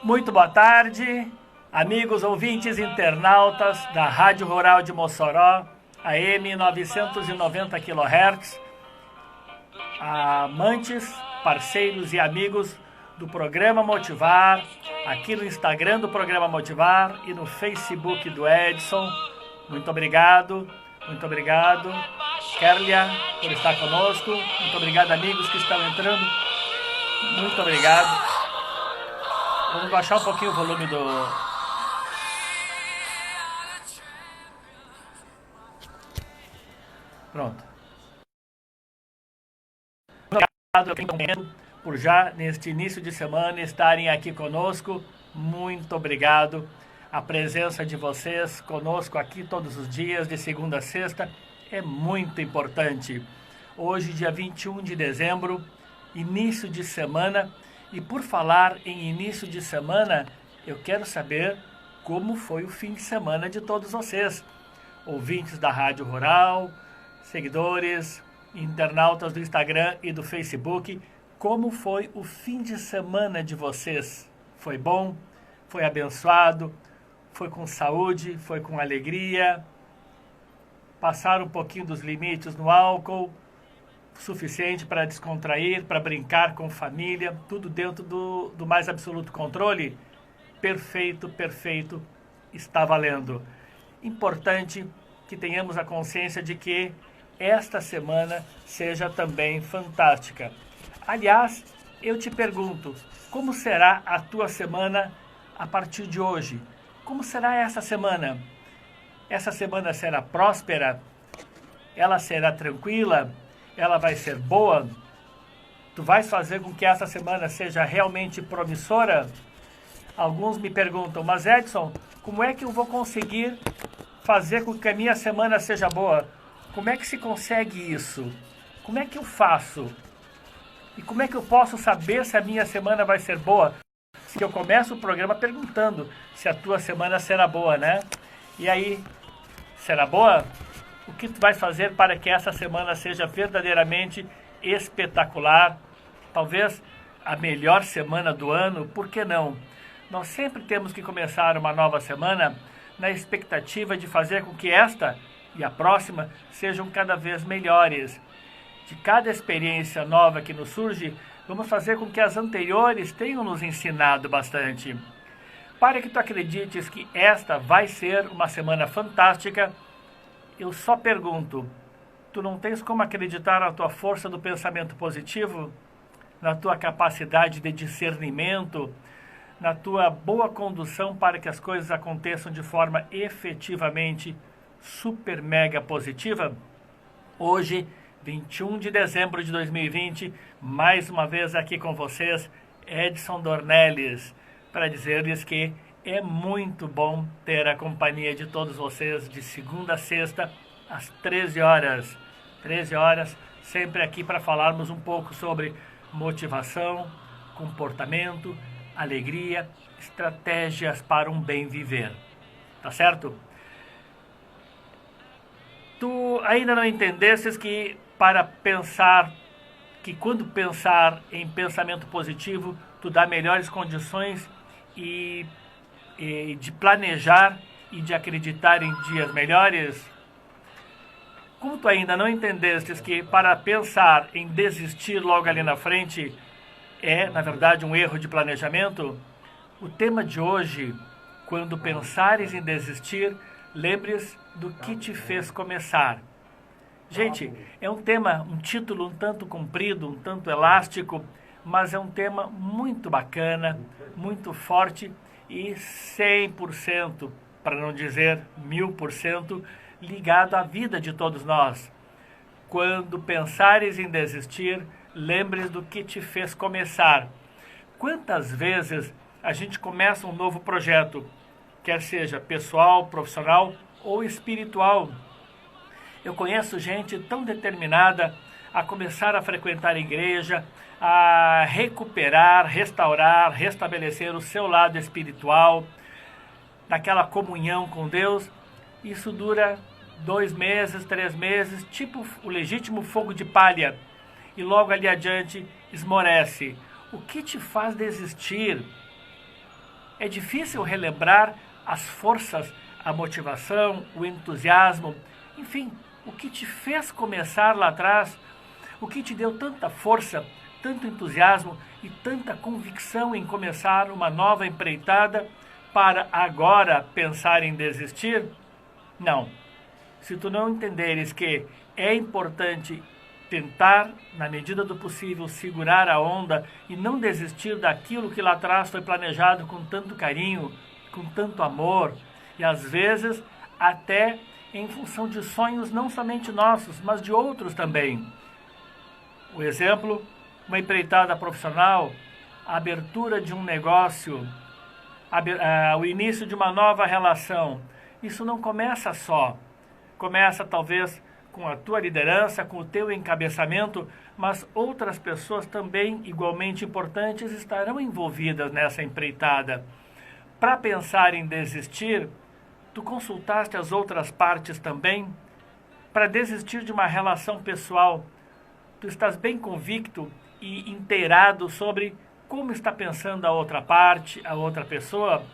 Muito boa tarde, amigos ouvintes internautas da Rádio Rural de Mossoró, AM 990 kHz, amantes, parceiros e amigos do Programa Motivar, aqui no Instagram do Programa Motivar e no Facebook do Edson. Muito obrigado, muito obrigado. Kerlia, por estar conosco. Muito obrigado, amigos que estão entrando. Muito obrigado. Vamos baixar um pouquinho o volume do... Pronto. Obrigado por já, neste início de semana, estarem aqui conosco. Muito obrigado. A presença de vocês conosco aqui todos os dias, de segunda a sexta, é muito importante. Hoje, dia 21 de dezembro, início de semana. E por falar em início de semana, eu quero saber como foi o fim de semana de todos vocês. Ouvintes da Rádio Rural, seguidores, internautas do Instagram e do Facebook, como foi o fim de semana de vocês? Foi bom? Foi abençoado? Foi com saúde? Foi com alegria? Passaram um pouquinho dos limites no álcool? Suficiente para descontrair, para brincar com família, tudo dentro do mais absoluto controle? Perfeito, perfeito, está valendo. Importante que tenhamos a consciência de que esta semana seja também fantástica. Aliás, eu te pergunto, como será a tua semana a partir de hoje? Como será essa semana? Essa semana será próspera? Ela será tranquila? Ela vai ser boa? Tu vais fazer com que essa semana seja realmente promissora? Alguns me perguntam, mas Edson, como é que eu vou conseguir fazer com que a minha semana seja boa? Como é que se consegue isso? Como é que eu faço? E como é que eu posso saber se a minha semana vai ser boa? Se eu começo o programa perguntando se a tua semana será boa, né? E aí, será boa? O que tu vais fazer para que essa semana seja verdadeiramente espetacular? Talvez a melhor semana do ano, por que não? Nós sempre temos que começar uma nova semana na expectativa de fazer com que esta e a próxima sejam cada vez melhores. De cada experiência nova que nos surge, vamos fazer com que as anteriores tenham nos ensinado bastante. Para que tu acredites que esta vai ser uma semana fantástica, eu só pergunto, tu não tens como acreditar na tua força do pensamento positivo? Na tua capacidade de discernimento? Na tua boa condução para que as coisas aconteçam de forma efetivamente super mega positiva? Hoje, 21 de dezembro de 2020, mais uma vez aqui com vocês, Edson Dornelles, para dizer-lhes que é muito bom ter a companhia de todos vocês de segunda a sexta, às 13 horas. 13 horas, sempre aqui para falarmos um pouco sobre motivação, comportamento, alegria, estratégias para um bem viver. Tá certo? Tu ainda não entendesses que para pensar, que quando pensar em pensamento positivo, tu dá melhores condições e de planejar e de acreditar em dias melhores? Como tu ainda não entendestes que para pensar em desistir logo ali na frente é, na verdade, um erro de planejamento? O tema de hoje, quando pensares em desistir, lembre-se do que te fez começar. Gente, é um tema, um título um tanto comprido, um tanto elástico, mas é um tema muito bacana, muito forte e 100%, para não dizer 1000%, ligado à vida de todos nós. Quando pensares em desistir, lembre-se do que te fez começar. Quantas vezes a gente começa um novo projeto, quer seja pessoal, profissional ou espiritual? Eu conheço gente tão determinada a começar a frequentar a igreja, a recuperar, restaurar, restabelecer o seu lado espiritual, naquela comunhão com Deus. Isso dura 2 meses, 3 meses, tipo o legítimo fogo de palha, e logo ali adiante esmorece. O que te faz desistir? É difícil relembrar as forças, a motivação, o entusiasmo, enfim, o que te fez começar lá atrás, o que te deu tanta força, tanto entusiasmo e tanta convicção em começar uma nova empreitada para agora pensar em desistir? Não. Se tu não entenderes que é importante tentar, na medida do possível, segurar a onda e não desistir daquilo que lá atrás foi planejado com tanto carinho, com tanto amor, e às vezes até em função de sonhos não somente nossos, mas de outros também. O exemplo, uma empreitada profissional, a abertura de um negócio, o início de uma nova relação. Isso não começa só. Começa talvez com a tua liderança, com o teu encabeçamento, mas outras pessoas também igualmente importantes estarão envolvidas nessa empreitada. Para pensar em desistir, tu consultaste as outras partes também? Para desistir de uma relação pessoal, tu estás bem convicto e inteirado sobre como está pensando a outra parte, a outra pessoa?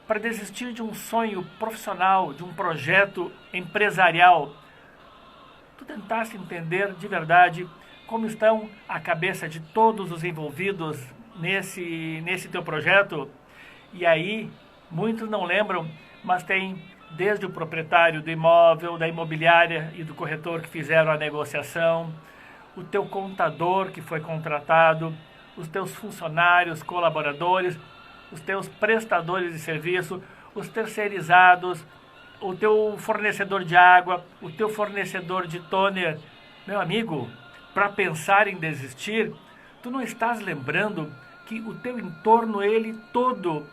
Para desistir de um sonho profissional, de um projeto empresarial, tu tentaste entender de verdade como estão a cabeça de todos os envolvidos nesse teu projeto? E aí, muitos não lembram, mas tem desde o proprietário do imóvel, da imobiliária e do corretor que fizeram a negociação, o teu contador que foi contratado, os teus funcionários, colaboradores, os teus prestadores de serviço, os terceirizados, o teu fornecedor de água, o teu fornecedor de toner. Meu amigo, para pensar em desistir, tu não estás lembrando que o teu entorno, ele todo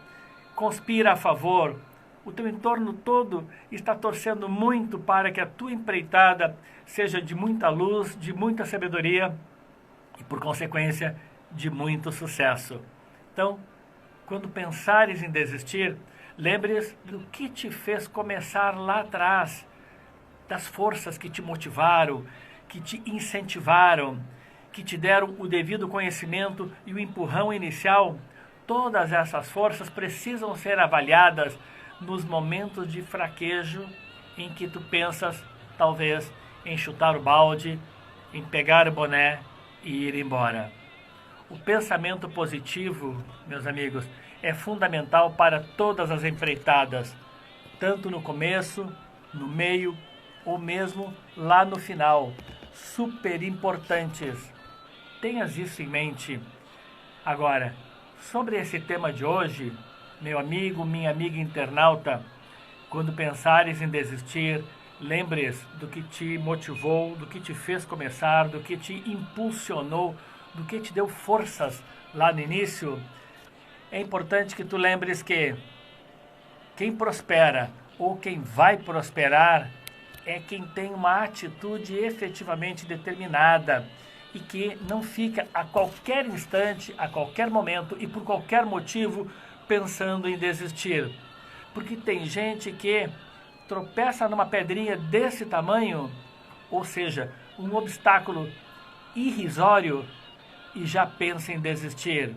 conspira a favor. O teu entorno todo está torcendo muito para que a tua empreitada seja de muita luz, de muita sabedoria e, por consequência, de muito sucesso. Então, quando pensares em desistir, lembre-se do que te fez começar lá atrás, das forças que te motivaram, que te incentivaram, que te deram o devido conhecimento e o empurrão inicial. Todas essas forças precisam ser avaliadas nos momentos de fraquejo em que tu pensas, talvez, em chutar o balde, em pegar o boné e ir embora. O pensamento positivo, meus amigos, é fundamental para todas as empreitadas, tanto no começo, no meio ou mesmo lá no final. Super importantes. Tenhas isso em mente. Agora, sobre esse tema de hoje, meu amigo, minha amiga internauta, quando pensares em desistir, lembre-se do que te motivou, do que te fez começar, do que te impulsionou, do que te deu forças lá no início. É importante que tu lembres que quem prospera ou quem vai prosperar é quem tem uma atitude efetivamente determinada e que não fica a qualquer instante, a qualquer momento e por qualquer motivo pensando em desistir. Porque tem gente que tropeça numa pedrinha desse tamanho, ou seja, um obstáculo irrisório, e já pensa em desistir.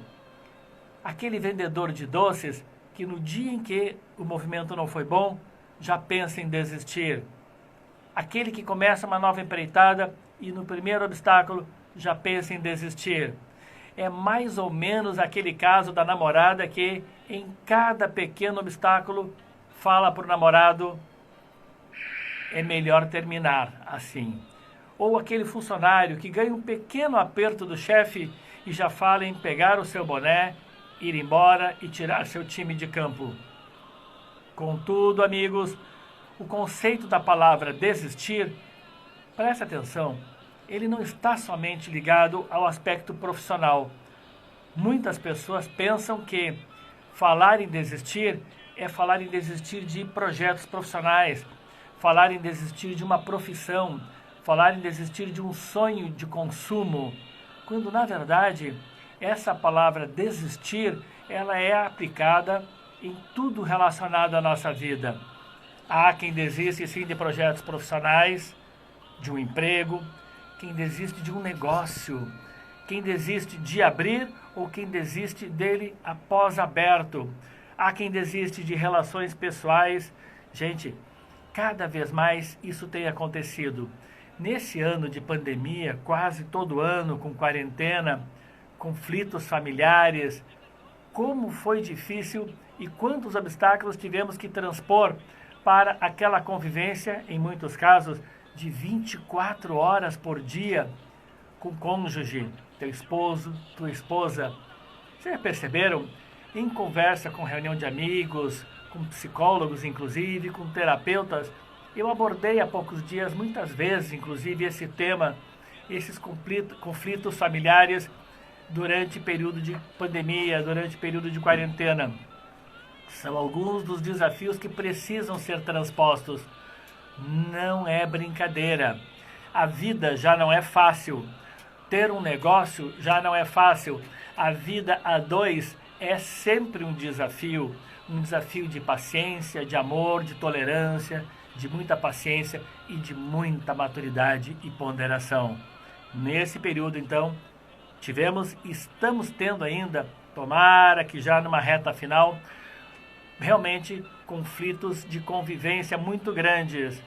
Aquele vendedor de doces que no dia em que o movimento não foi bom, já pensa em desistir. Aquele que começa uma nova empreitada e no primeiro obstáculo já pensa em desistir. É mais ou menos aquele caso da namorada que em cada pequeno obstáculo fala para o namorado: é melhor terminar assim. Ou aquele funcionário que ganha um pequeno aperto do chefe e já fala em pegar o seu boné, ir embora e tirar seu time de campo. Contudo, amigos, o conceito da palavra desistir, presta atenção, ele não está somente ligado ao aspecto profissional. Muitas pessoas pensam que falar em desistir é falar em desistir de projetos profissionais, falar em desistir de uma profissão, falar em desistir de um sonho de consumo, quando na verdade essa palavra desistir, ela é aplicada em tudo relacionado à nossa vida. Há quem desiste sim de projetos profissionais, de um emprego, quem desiste de um negócio, quem desiste de abrir ou quem desiste dele após aberto. Há quem desiste de relações pessoais. Gente, cada vez mais isso tem acontecido. Nesse ano de pandemia, quase todo ano com quarentena, conflitos familiares, como foi difícil e quantos obstáculos tivemos que transpor para aquela convivência, em muitos casos, de 24 horas por dia com o cônjuge, teu esposo, tua esposa. Vocês já perceberam? Em conversa com reunião de amigos, com psicólogos inclusive, com terapeutas, eu abordei há poucos dias, muitas vezes, inclusive, esse tema, esses conflitos familiares durante período de pandemia, durante período de quarentena. São alguns dos desafios que precisam ser transpostos. Não é brincadeira. A vida já não é fácil. Ter um negócio já não é fácil. A vida a dois é sempre um desafio de paciência, de amor, de tolerância, de muita paciência e de muita maturidade e ponderação. Nesse período, então, estamos tendo ainda, tomara que já numa reta final, realmente conflitos de convivência muito grandes.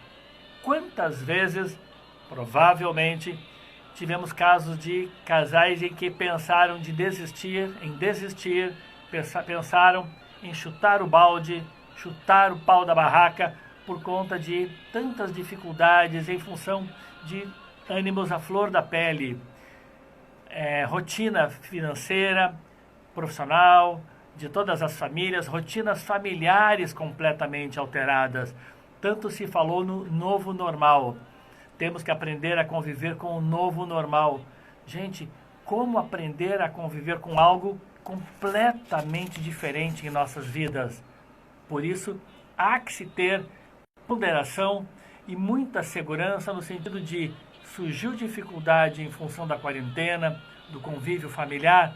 Quantas vezes, provavelmente, tivemos casos de casais em que pensaram em desistir, pensaram em chutar o balde, chutar o pau da barraca por conta de tantas dificuldades em função de ânimos à flor da pele, rotina financeira, profissional, de todas as famílias, rotinas familiares completamente alteradas. Tanto se falou no novo normal. Temos que aprender a conviver com o novo normal. Gente, como aprender a conviver com algo completamente diferente em nossas vidas? Por isso, há que se ter ponderação e muita segurança no sentido de surgiu dificuldade em função da quarentena, do convívio familiar,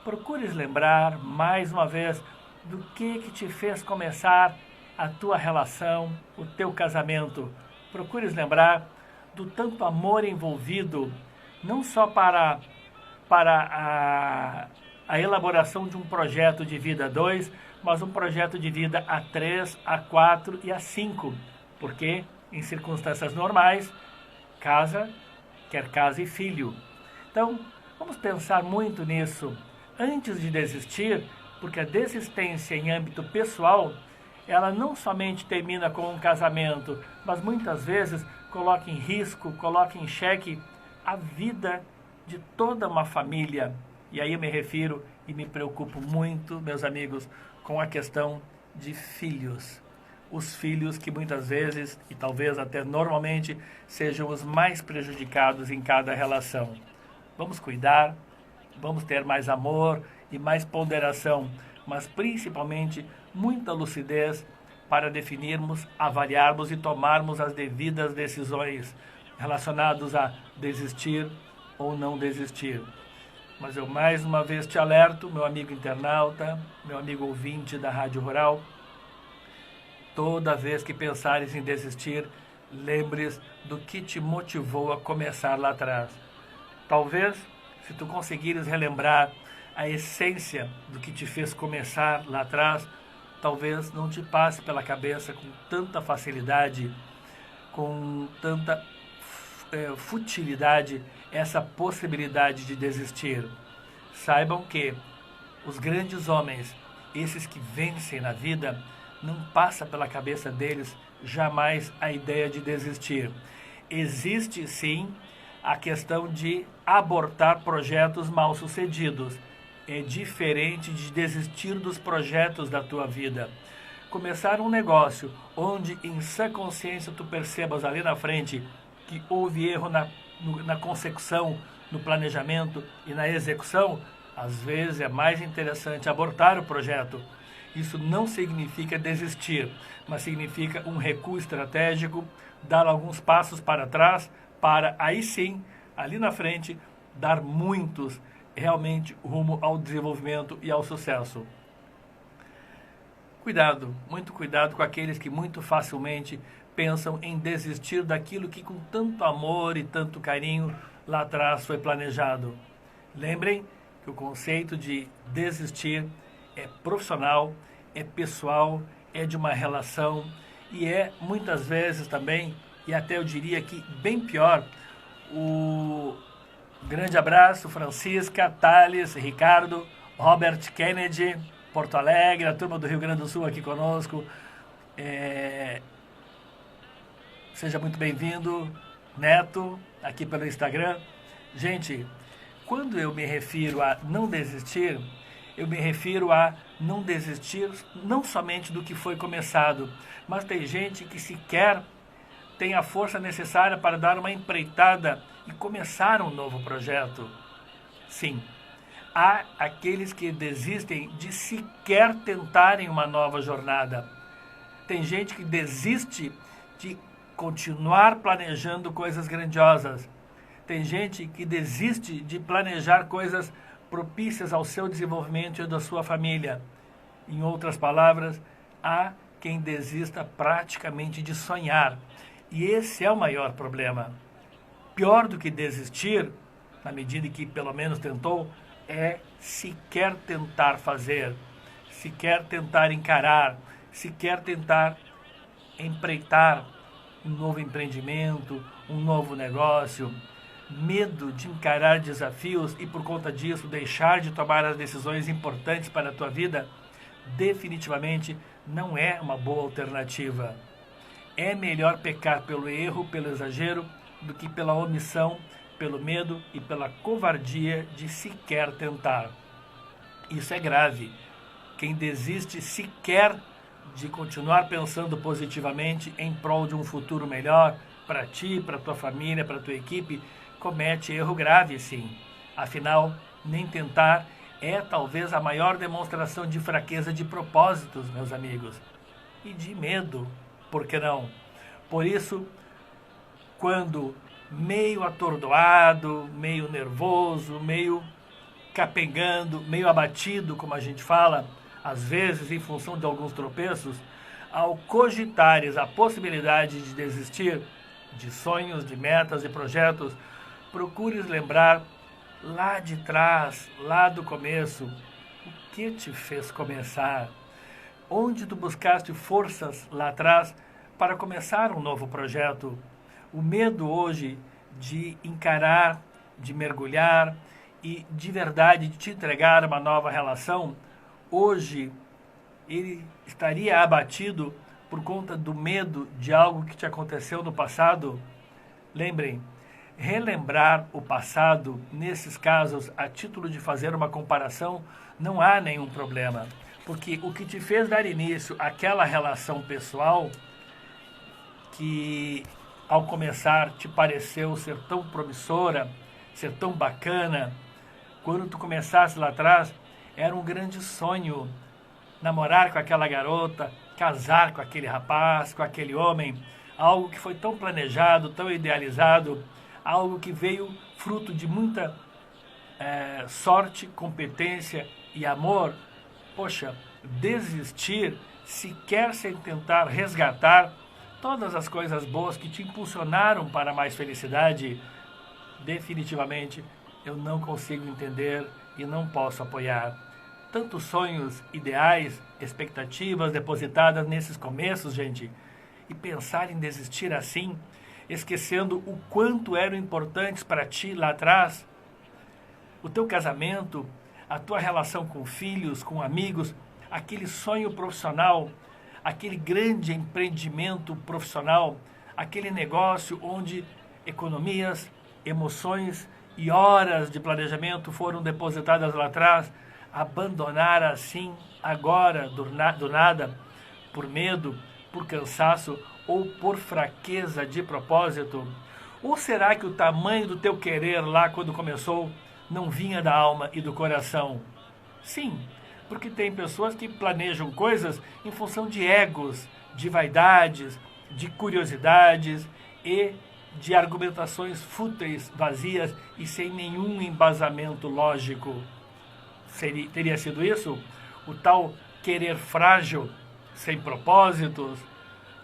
procures lembrar mais uma vez do que te fez começar a tua relação, o teu casamento. Procures lembrar do tanto amor envolvido, não só para a elaboração de um projeto de vida a dois, mas um projeto de vida a 3, a 4 e a 5. Porque, em circunstâncias normais, casa quer casa e filho. Então, vamos pensar muito nisso antes de desistir, porque a desistência em âmbito pessoal, ela não somente termina com um casamento, mas muitas vezes coloca em risco, coloca em xeque a vida de toda uma família. E aí eu me refiro e me preocupo muito, meus amigos, com a questão de filhos. Os filhos que muitas vezes, e talvez até normalmente, sejam os mais prejudicados em cada relação. Vamos cuidar, vamos ter mais amor e mais ponderação, mas principalmente muita lucidez para definirmos, avaliarmos e tomarmos as devidas decisões relacionadas a desistir ou não desistir. Mas eu mais uma vez te alerto, meu amigo internauta, meu amigo ouvinte da Rádio Rural, toda vez que pensares em desistir, lembres do que te motivou a começar lá atrás. Talvez, se tu conseguires relembrar a essência do que te fez começar lá atrás, talvez não te passe pela cabeça com tanta facilidade, com tanta futilidade, essa possibilidade de desistir. Saibam que os grandes homens, esses que vencem na vida, não passa pela cabeça deles jamais a ideia de desistir. Existe sim a questão de abortar projetos mal sucedidos. É diferente de desistir dos projetos da tua vida. Começar um negócio onde em sã consciência tu percebas ali na frente que houve erro na consecução, no planejamento e na execução, às vezes é mais interessante abortar o projeto. Isso não significa desistir, mas significa um recuo estratégico, dar alguns passos para trás, para aí sim, ali na frente, dar muitos realmente rumo ao desenvolvimento e ao sucesso. Cuidado, muito cuidado com aqueles que muito facilmente pensam em desistir daquilo que com tanto amor e tanto carinho lá atrás foi planejado. Lembrem que o conceito de desistir é profissional, é pessoal, é de uma relação e é muitas vezes também, e até eu diria que bem pior, o grande abraço, Francisca, Thales, Ricardo, Robert Kennedy, Porto Alegre, a turma do Rio Grande do Sul aqui conosco. Seja muito bem-vindo, Neto, aqui pelo Instagram. Gente, quando eu me refiro a não desistir, eu me refiro a não desistir não somente do que foi começado, mas tem gente que sequer tem a força necessária para dar uma empreitada e começar um novo projeto. Sim, há aqueles que desistem de sequer tentarem uma nova jornada. Tem gente que desiste de continuar planejando coisas grandiosas. Tem gente que desiste de planejar coisas propícias ao seu desenvolvimento e da sua família. Em outras palavras, há quem desista praticamente de sonhar. E esse é o maior problema. Pior do que desistir, na medida que pelo menos tentou, é sequer tentar fazer, sequer tentar encarar, sequer tentar empreitar um novo empreendimento, um novo negócio. Medo de encarar desafios e por conta disso deixar de tomar as decisões importantes para a tua vida, definitivamente não é uma boa alternativa. É melhor pecar pelo erro, pelo exagero, do que pela omissão, pelo medo e pela covardia de sequer tentar. Isso é grave. Quem desiste sequer de continuar pensando positivamente em prol de um futuro melhor para ti, para tua família, para tua equipe, comete erro grave, sim. Afinal, nem tentar é talvez a maior demonstração de fraqueza de propósitos, meus amigos. E de medo, por que não? Por isso, quando meio atordoado, meio nervoso, meio capengando, meio abatido, como a gente fala, às vezes em função de alguns tropeços, ao cogitares a possibilidade de desistir de sonhos, de metas e projetos, procures lembrar lá de trás, lá do começo, o que te fez começar, onde tu buscaste forças lá atrás para começar um novo projeto. O medo hoje de encarar, de mergulhar e de verdade de te entregar uma nova relação, hoje ele estaria abatido por conta do medo de algo que te aconteceu no passado. Lembrem, relembrar o passado, nesses casos, a título de fazer uma comparação, não há nenhum problema. Porque o que te fez dar início àquela relação pessoal, que ao começar te pareceu ser tão promissora, ser tão bacana, quando tu começaste lá atrás, era um grande sonho. Namorar com aquela garota, casar com aquele rapaz, com aquele homem, algo que foi tão planejado, tão idealizado, algo que veio fruto de muita sorte, competência e amor. Poxa, desistir, sequer sem tentar resgatar todas as coisas boas que te impulsionaram para mais felicidade, definitivamente eu não consigo entender e não posso apoiar. Tantos sonhos, ideais, expectativas depositadas nesses começos, gente, e pensar em desistir assim, esquecendo o quanto eram importantes para ti lá atrás, o teu casamento, a tua relação com filhos, com amigos, aquele sonho profissional, aquele grande empreendimento profissional, aquele negócio onde economias, emoções e horas de planejamento foram depositadas lá atrás, abandonar assim, agora, do nada, por medo, por cansaço ou por fraqueza de propósito? Ou será que o tamanho do teu querer lá quando começou não vinha da alma e do coração? Sim, porque tem pessoas que planejam coisas em função de egos, de vaidades, de curiosidades e de argumentações fúteis, vazias e sem nenhum embasamento lógico. Teria sido isso? O tal querer frágil, sem propósitos?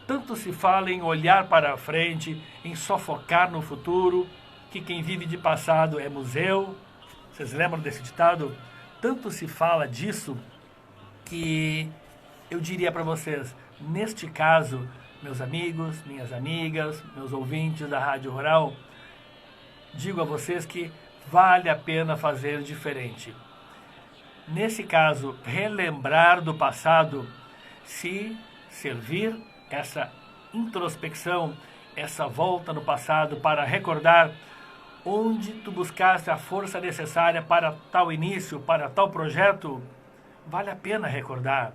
Tanto se fala em olhar para a frente, em só focar no futuro, que quem vive de passado é museu, Vocês lembram desse ditado? Tanto se fala disso que eu diria para vocês, neste caso, meus amigos, minhas amigas, meus ouvintes da Rádio Rural, digo a vocês que vale a pena fazer diferente. Nesse caso, relembrar do passado, se servir essa introspecção, essa volta no passado para recordar onde tu buscaste a força necessária para tal início, para tal projeto, vale a pena recordar.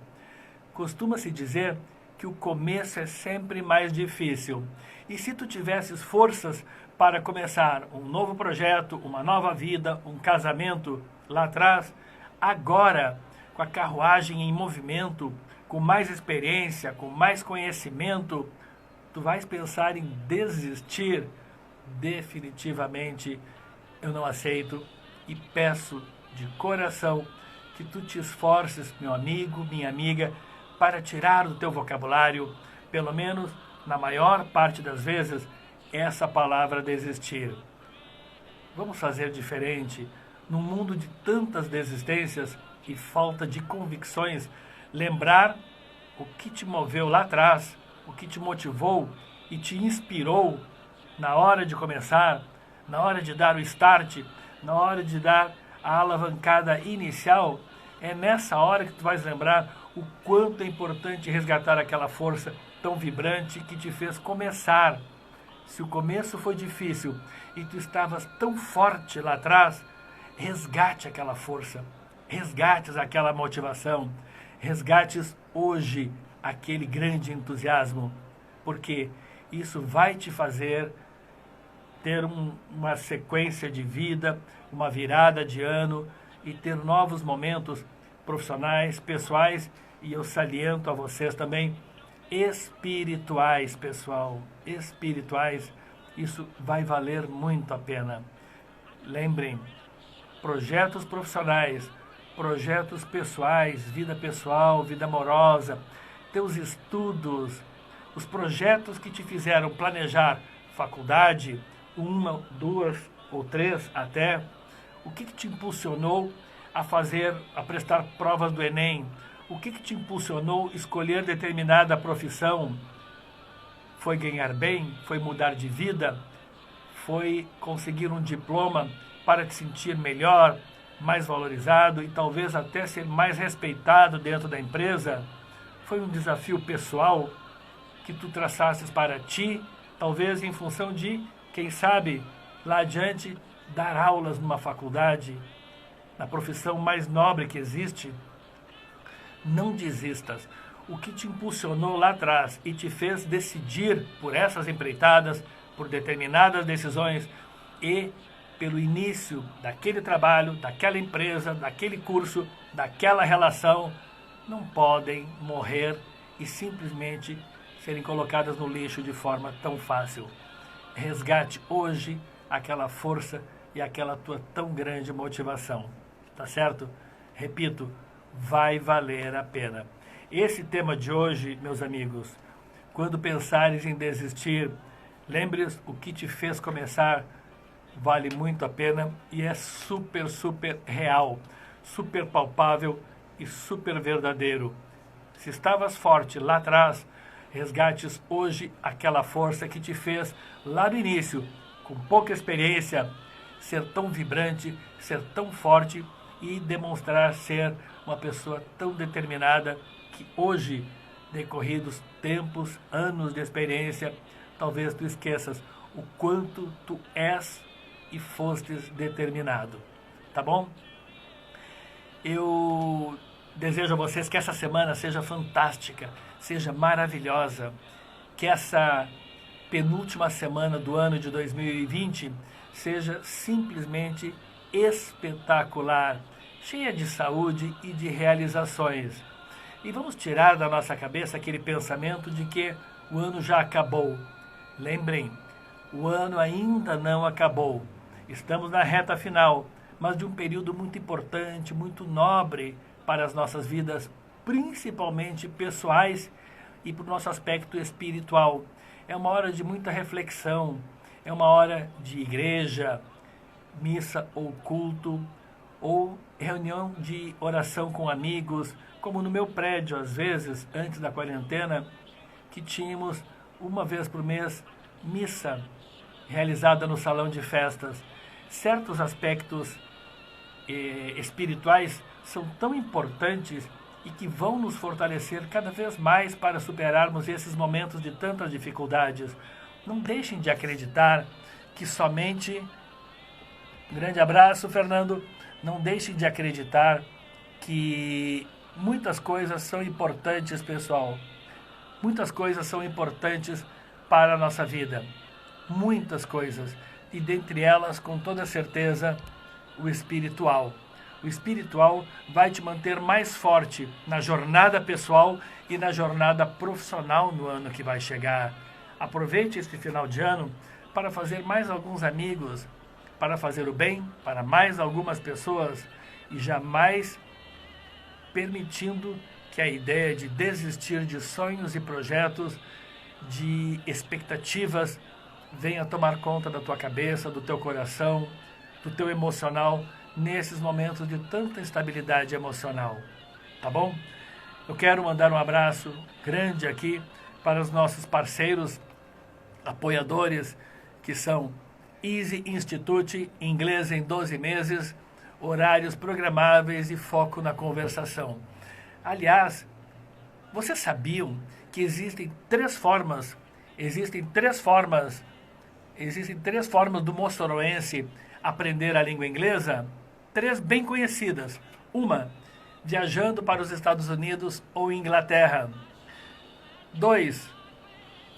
Costuma-se dizer que o começo é sempre mais difícil. E se tu tivesses forças para começar um novo projeto, uma nova vida, um casamento lá atrás, agora, com a carruagem em movimento, com mais experiência, com mais conhecimento, tu vais pensar em desistir? Definitivamente eu não aceito e peço de coração que tu te esforces, meu amigo, minha amiga, para tirar do teu vocabulário, pelo menos na maior parte das vezes, essa palavra desistir. Vamos fazer diferente. Num mundo de tantas desistências e falta de convicções, lembrar o que te moveu lá atrás, o que te motivou e te inspirou na hora de começar, na hora de dar o start, na hora de dar a alavancada inicial, é nessa hora que tu vais lembrar o quanto é importante resgatar aquela força tão vibrante que te fez começar. Se o começo foi difícil e tu estavas tão forte lá atrás, resgate aquela força, resgates aquela motivação, resgates hoje aquele grande entusiasmo, porque isso vai te fazer ter uma sequência de vida, uma virada de ano e ter novos momentos profissionais, pessoais e eu saliento a vocês também espirituais, pessoal, espirituais. Isso vai valer muito a pena. Lembrem, projetos profissionais, projetos pessoais, vida pessoal, vida amorosa, teus estudos, os projetos que te fizeram planejar faculdade, 1, 2 ou 3 até, o que te impulsionou a prestar provas do Enem? O que te impulsionou a escolher determinada profissão? Foi ganhar bem? Foi mudar de vida? Foi conseguir um diploma para te sentir melhor, mais valorizado e talvez até ser mais respeitado dentro da empresa? Foi um desafio pessoal que tu traçasses para ti, talvez em função de, quem sabe, lá adiante, dar aulas numa faculdade, na profissão mais nobre que existe? Não desistas. O que te impulsionou lá atrás e te fez decidir por essas empreitadas, por determinadas decisões e pelo início daquele trabalho, daquela empresa, daquele curso, daquela relação, não podem morrer e simplesmente serem colocadas no lixo de forma tão fácil. Resgate hoje aquela força e aquela tua tão grande motivação. Tá certo? Repito, vai valer a pena. Esse tema de hoje, meus amigos, quando pensares em desistir, lembre-se o que te fez começar, vale muito a pena e é super, super real, super palpável e super verdadeiro. Se estavas forte lá atrás, resgates hoje aquela força que te fez lá no início, com pouca experiência, ser tão vibrante, ser tão forte e demonstrar ser uma pessoa tão determinada que hoje, decorridos tempos, anos de experiência, talvez tu esqueças o quanto tu és e fostes determinado. Tá bom? Eu desejo a vocês que essa semana seja fantástica, seja maravilhosa, que essa penúltima semana do ano de 2020 seja simplesmente espetacular, cheia de saúde e de realizações. E vamos tirar da nossa cabeça aquele pensamento de que o ano já acabou. Lembrem, o ano ainda não acabou. Estamos na reta final, mas de um período muito importante, muito nobre para as nossas vidas, principalmente pessoais e para o nosso aspecto espiritual. É uma hora de muita reflexão, é uma hora de igreja, missa ou culto, ou reunião de oração com amigos, como no meu prédio, às vezes, antes da quarentena, que tínhamos uma vez por mês missa realizada no salão de festas. Certos aspectos espirituais são tão importantes e que vão nos fortalecer cada vez mais para superarmos esses momentos de tantas dificuldades. Não deixem de acreditar que somente... Um grande abraço, Fernando. Não deixem de acreditar que muitas coisas são importantes, pessoal. Muitas coisas são importantes para a nossa vida. Muitas coisas. E dentre elas, com toda certeza, o espiritual. O espiritual vai te manter mais forte na jornada pessoal e na jornada profissional no ano que vai chegar. Aproveite este final de ano para fazer mais alguns amigos, para fazer o bem para mais algumas pessoas e jamais permitindo que a ideia de desistir de sonhos e projetos, de expectativas, venha tomar conta da tua cabeça, do teu coração, do teu emocional, nesses momentos de tanta instabilidade emocional. Tá bom? Eu quero mandar um abraço grande aqui para os nossos parceiros, apoiadores, que são Easy Institute, inglês em 12 meses, horários programáveis e foco na conversação. Aliás, vocês sabiam que existem três formas do moçoroense aprender a língua inglesa? Três bem conhecidas. Uma, viajando para os Estados Unidos ou Inglaterra. 2,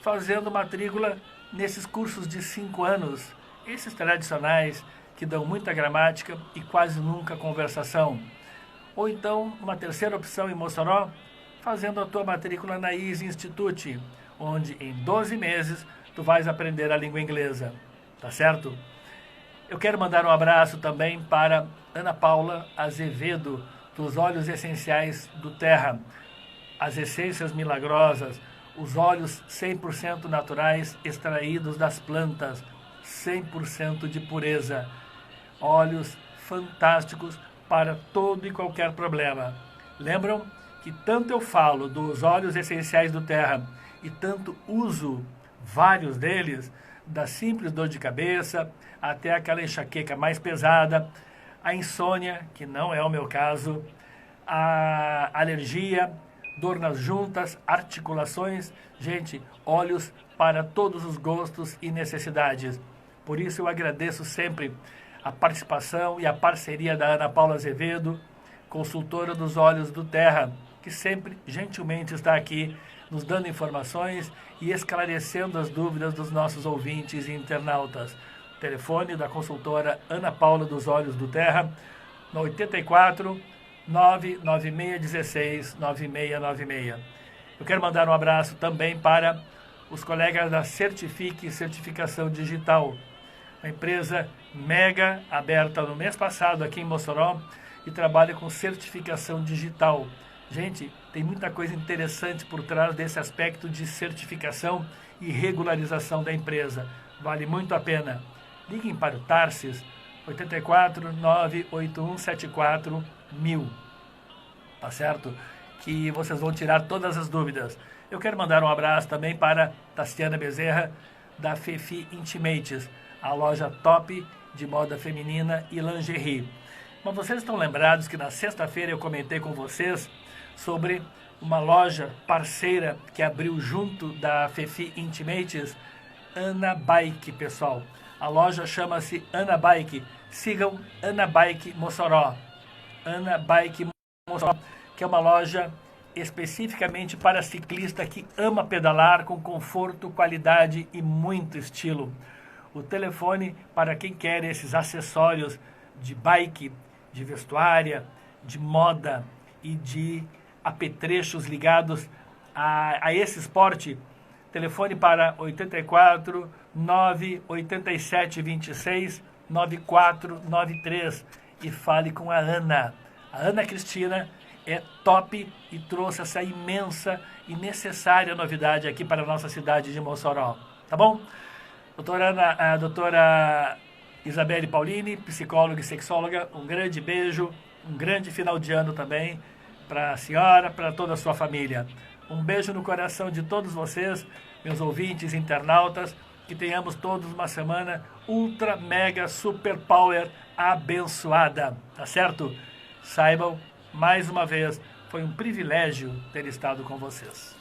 fazendo matrícula nesses cursos de 5 anos, esses tradicionais que dão muita gramática e quase nunca conversação. Ou então, uma terceira opção em Mossoró, fazendo a tua matrícula na Easy Institute, onde em 12 meses tu vais aprender a língua inglesa. Tá certo? Eu quero mandar um abraço também para Ana Paula Azevedo, dos óleos essenciais do Terra. As essências milagrosas, os óleos 100% naturais extraídos das plantas, 100% de pureza. Óleos fantásticos para todo e qualquer problema. Lembram que tanto eu falo dos óleos essenciais do Terra e tanto uso vários deles, da simples dor de cabeça até aquela enxaqueca mais pesada, a insônia, que não é o meu caso, a alergia, dor nas juntas, articulações. Gente, óleos para todos os gostos e necessidades. Por isso eu agradeço sempre a participação e a parceria da Ana Paula Azevedo, consultora dos óleos do Terra, que sempre gentilmente está aqui nos dando informações e esclarecendo as dúvidas dos nossos ouvintes e internautas. Telefone da consultora Ana Paula dos Óleos do Terra, no 84 99616 9696. Eu quero mandar um abraço também para os colegas da Certifique Certificação Digital, uma empresa mega aberta no mês passado aqui em Mossoró e trabalha com certificação digital. Gente, tem muita coisa interessante por trás desse aspecto de certificação e regularização da empresa. Vale muito a pena. Liguem para o Tarsis, 84 98174 1000. Tá certo? Que vocês vão tirar todas as dúvidas. Eu quero mandar um abraço também para Tassiana Bezerra, da Fefi Intimates, a loja top de moda feminina e lingerie. Mas vocês estão lembrados que na sexta-feira eu comentei com vocês sobre uma loja parceira que abriu junto da Fefi Intimates, Ana Bike, pessoal. A loja chama-se Ana Bike. Sigam Ana Bike Mossoró. Ana Bike Mossoró, que é uma loja especificamente para ciclista que ama pedalar com conforto, qualidade e muito estilo. O telefone para quem quer esses acessórios de bike, de vestuária, de moda e de apetrechos ligados a esse esporte, telefone para 84 987 26 9493 e fale com a Ana. A Ana Cristina é top e trouxe essa imensa e necessária novidade aqui para a nossa cidade de Mossoró. Tá bom? Doutora Isabelle Paulini, psicóloga e sexóloga, um grande beijo, um grande final de ano também para a senhora, para toda a sua família. Um beijo no coração de todos vocês, meus ouvintes, internautas, que tenhamos todos uma semana ultra, mega, super power abençoada, tá certo? Saibam, mais uma vez, foi um privilégio ter estado com vocês.